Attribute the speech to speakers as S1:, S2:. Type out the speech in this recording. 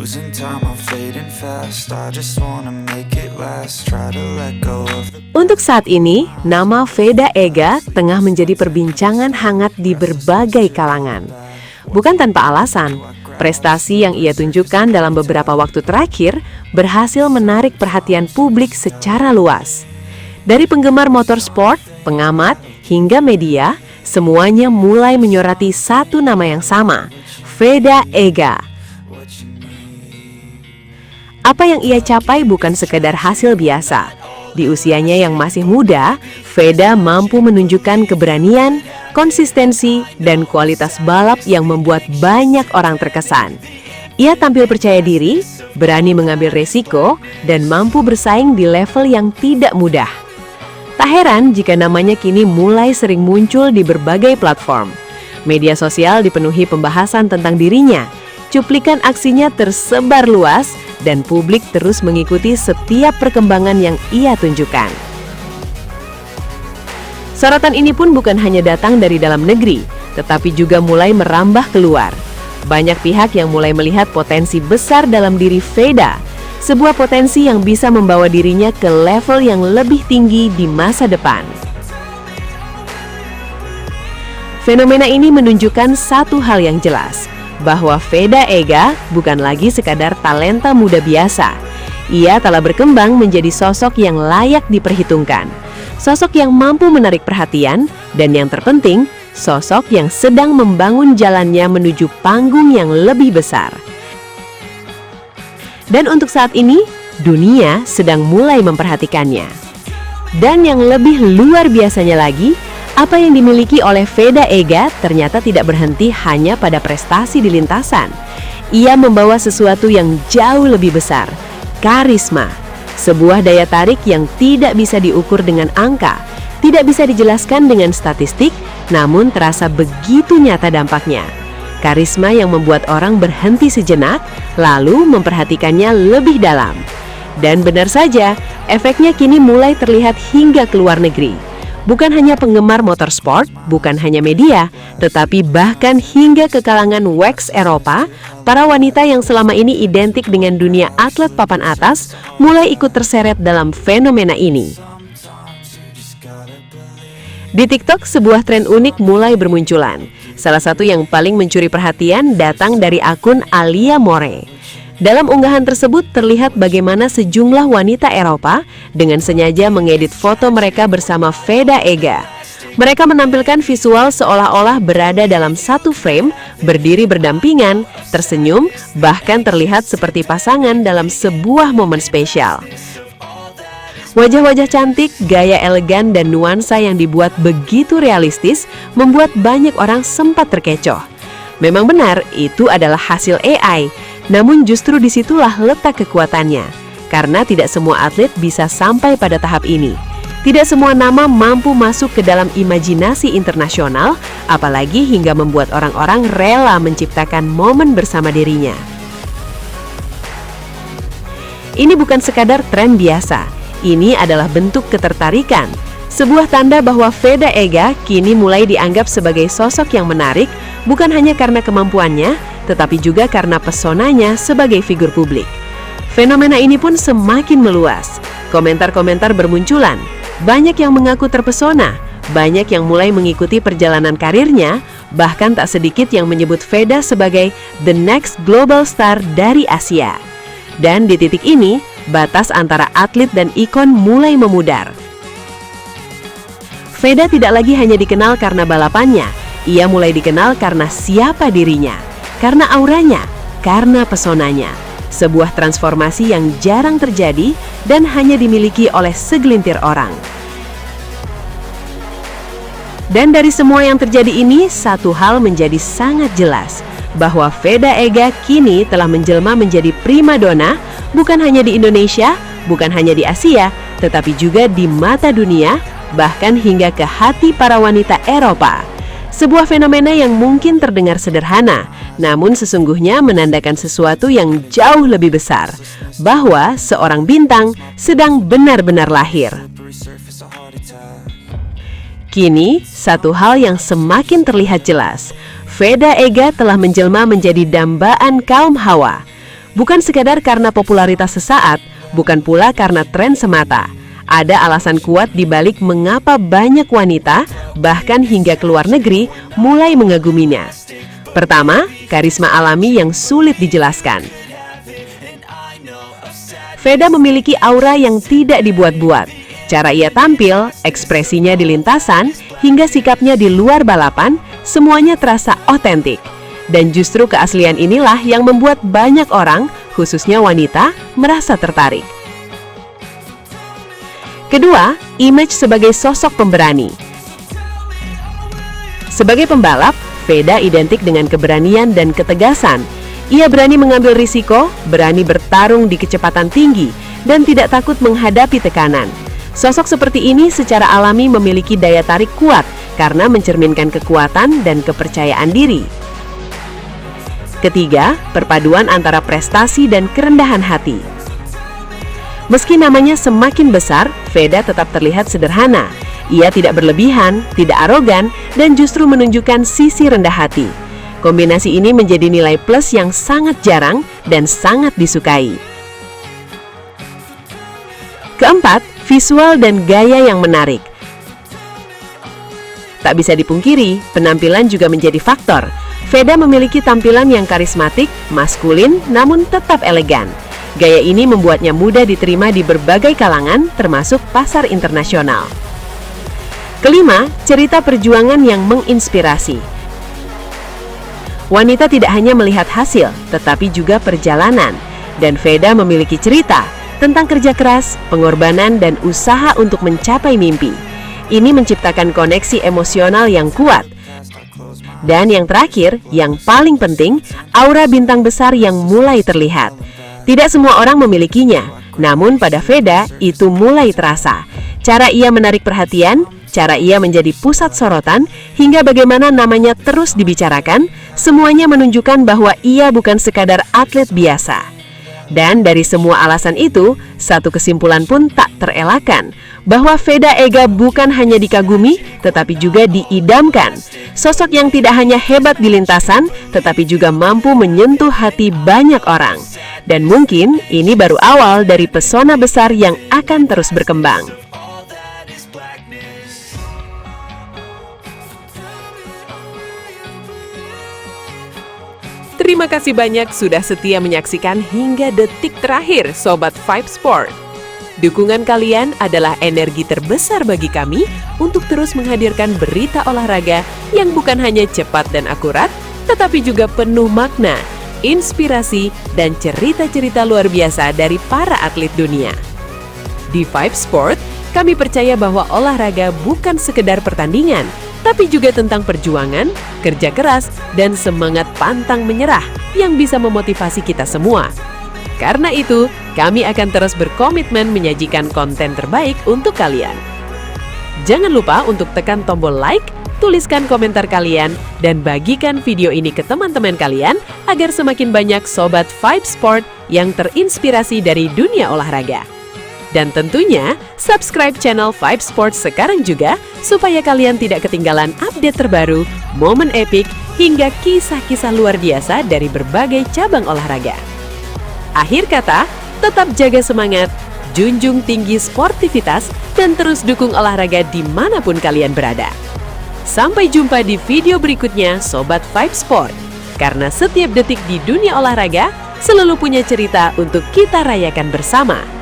S1: losing time, I'm fading fast. I just wanna make it last. Try to let go of the...
S2: Untuk saat ini, nama Veda Ega tengah menjadi perbincangan hangat di berbagai kalangan. Bukan tanpa alasan, prestasi yang ia tunjukkan dalam beberapa waktu terakhir berhasil menarik perhatian publik secara luas. Dari penggemar motorsport, pengamat, hingga media, semuanya mulai menyoroti satu nama yang sama, Veda Ega. Apa yang ia capai bukan sekedar hasil biasa. Di usianya yang masih muda, Veda mampu menunjukkan keberanian, konsistensi, dan kualitas balap yang membuat banyak orang terkesan. Ia tampil percaya diri, berani mengambil resiko, dan mampu bersaing di level yang tidak mudah. Tak heran jika namanya kini mulai sering muncul di berbagai platform. Media sosial dipenuhi pembahasan tentang dirinya, cuplikan aksinya tersebar luas, dan publik terus mengikuti setiap perkembangan yang ia tunjukkan. Sorotan ini pun bukan hanya datang dari dalam negeri, tetapi juga mulai merambah keluar. Banyak pihak yang mulai melihat potensi besar dalam diri Veda, sebuah potensi yang bisa membawa dirinya ke level yang lebih tinggi di masa depan. Fenomena ini menunjukkan satu hal yang jelas, bahwa Veda Ega bukan lagi sekadar talenta muda biasa. Ia telah berkembang menjadi sosok yang layak diperhitungkan, sosok yang mampu menarik perhatian, dan yang terpenting, sosok yang sedang membangun jalannya menuju panggung yang lebih besar. Dan untuk saat ini, dunia sedang mulai memperhatikannya. Dan yang lebih luar biasanya lagi, apa yang dimiliki oleh Veda Ega ternyata tidak berhenti hanya pada prestasi di lintasan. Ia membawa sesuatu yang jauh lebih besar, karisma. Sebuah daya tarik yang tidak bisa diukur dengan angka, tidak bisa dijelaskan dengan statistik, namun terasa begitu nyata dampaknya. Karisma yang membuat orang berhenti sejenak, lalu memperhatikannya lebih dalam. Dan benar saja, efeknya kini mulai terlihat hingga ke luar negeri. Bukan hanya penggemar motorsport, bukan hanya media, tetapi bahkan hingga ke kalangan WEX Eropa, para wanita yang selama ini identik dengan dunia atlet papan atas mulai ikut terseret dalam fenomena ini. Di TikTok, sebuah tren unik mulai bermunculan. Salah satu yang paling mencuri perhatian datang dari akun Alia More. Dalam unggahan tersebut terlihat bagaimana sejumlah wanita Eropa dengan sengaja mengedit foto mereka bersama Veda Ega. Mereka menampilkan visual seolah-olah berada dalam satu frame, berdiri berdampingan, tersenyum, bahkan terlihat seperti pasangan dalam sebuah momen spesial. Wajah-wajah cantik, gaya elegan, dan nuansa yang dibuat begitu realistis membuat banyak orang sempat terkecoh. Memang benar, itu adalah hasil AI. Namun justru disitulah letak kekuatannya, karena tidak semua atlet bisa sampai pada tahap ini. Tidak semua nama mampu masuk ke dalam imajinasi internasional, apalagi hingga membuat orang-orang rela menciptakan momen bersama dirinya. Ini bukan sekadar tren biasa, ini adalah bentuk ketertarikan, sebuah tanda bahwa Veda Ega kini mulai dianggap sebagai sosok yang menarik, bukan hanya karena kemampuannya, tetapi juga karena pesonanya sebagai figur publik. Fenomena ini pun semakin meluas. Komentar-komentar bermunculan. Banyak yang mengaku terpesona, banyak yang mulai mengikuti perjalanan karirnya, bahkan tak sedikit yang menyebut Veda sebagai the next global star dari Asia. Dan di titik ini, batas antara atlet dan ikon mulai memudar. Veda tidak lagi hanya dikenal karena balapannya, ia mulai dikenal karena siapa dirinya. Karena auranya, karena pesonanya. Sebuah transformasi yang jarang terjadi dan hanya dimiliki oleh segelintir orang. Dan dari semua yang terjadi ini, satu hal menjadi sangat jelas, bahwa Veda Ega kini telah menjelma menjadi primadona, bukan hanya di Indonesia, bukan hanya di Asia, tetapi juga di mata dunia, bahkan hingga ke hati para wanita Eropa. Sebuah fenomena yang mungkin terdengar sederhana, namun sesungguhnya menandakan sesuatu yang jauh lebih besar, bahwa seorang bintang sedang benar-benar lahir. Kini, satu hal yang semakin terlihat jelas, Veda Ega telah menjelma menjadi dambaan kaum hawa. Bukan sekadar karena popularitas sesaat, bukan pula karena tren semata. Ada alasan kuat di balik mengapa banyak wanita, bahkan hingga ke luar negeri, mulai mengaguminya. Pertama, karisma alami yang sulit dijelaskan. Veda memiliki aura yang tidak dibuat-buat. Cara ia tampil, ekspresinya di lintasan, hingga sikapnya di luar balapan, semuanya terasa otentik. Dan justru keaslian inilah yang membuat banyak orang, khususnya wanita, merasa tertarik. Kedua, image sebagai sosok pemberani. Sebagai pembalap, Veda identik dengan keberanian dan ketegasan. Ia berani mengambil risiko, berani bertarung di kecepatan tinggi, dan tidak takut menghadapi tekanan. Sosok seperti ini secara alami memiliki daya tarik kuat karena mencerminkan kekuatan dan kepercayaan diri. Ketiga, perpaduan antara prestasi dan kerendahan hati. Meski namanya semakin besar, Veda tetap terlihat sederhana. Ia tidak berlebihan, tidak arogan, dan justru menunjukkan sisi rendah hati. Kombinasi ini menjadi nilai plus yang sangat jarang dan sangat disukai. Keempat, visual dan gaya yang menarik. Tak bisa dipungkiri, penampilan juga menjadi faktor. Veda memiliki tampilan yang karismatik, maskulin, namun tetap elegan. Gaya ini membuatnya mudah diterima di berbagai kalangan, termasuk pasar internasional. Kelima, cerita perjuangan yang menginspirasi. Wanita tidak hanya melihat hasil, tetapi juga perjalanan. Dan Veda memiliki cerita tentang kerja keras, pengorbanan, dan usaha untuk mencapai mimpi. Ini menciptakan koneksi emosional yang kuat. Dan yang terakhir, yang paling penting, aura bintang besar yang mulai terlihat. Tidak semua orang memilikinya, namun pada Veda itu mulai terasa. Cara ia menarik perhatian, cara ia menjadi pusat sorotan, hingga bagaimana namanya terus dibicarakan, semuanya menunjukkan bahwa ia bukan sekadar atlet biasa. Dan dari semua alasan itu, satu kesimpulan pun tak terelakkan, bahwa Veda Ega bukan hanya dikagumi, tetapi juga diidamkan. Sosok yang tidak hanya hebat di lintasan, tetapi juga mampu menyentuh hati banyak orang. Dan mungkin ini baru awal dari pesona besar yang akan terus berkembang. Terima kasih banyak sudah setia menyaksikan hingga detik terakhir Sobat Vibe Sport. Dukungan kalian adalah energi terbesar bagi kami untuk terus menghadirkan berita olahraga yang bukan hanya cepat dan akurat, tetapi juga penuh makna, inspirasi, dan cerita-cerita luar biasa dari para atlet dunia. Di Vibe Sport, kami percaya bahwa olahraga bukan sekedar pertandingan, tapi juga tentang perjuangan, kerja keras, dan semangat pantang menyerah yang bisa memotivasi kita semua. Karena itu, kami akan terus berkomitmen menyajikan konten terbaik untuk kalian. Jangan lupa untuk tekan tombol like, tuliskan komentar kalian, dan bagikan video ini ke teman-teman kalian agar semakin banyak Sobat Vibe Sport yang terinspirasi dari dunia olahraga. Dan tentunya, subscribe channel Vibe Sport sekarang juga supaya kalian tidak ketinggalan update terbaru, momen epik, hingga kisah-kisah luar biasa dari berbagai cabang olahraga. Akhir kata, tetap jaga semangat, junjung tinggi sportivitas, dan terus dukung olahraga dimanapun kalian berada. Sampai jumpa di video berikutnya Sobat Vibe Sport. Karena setiap detik di dunia olahraga selalu punya cerita untuk kita rayakan bersama.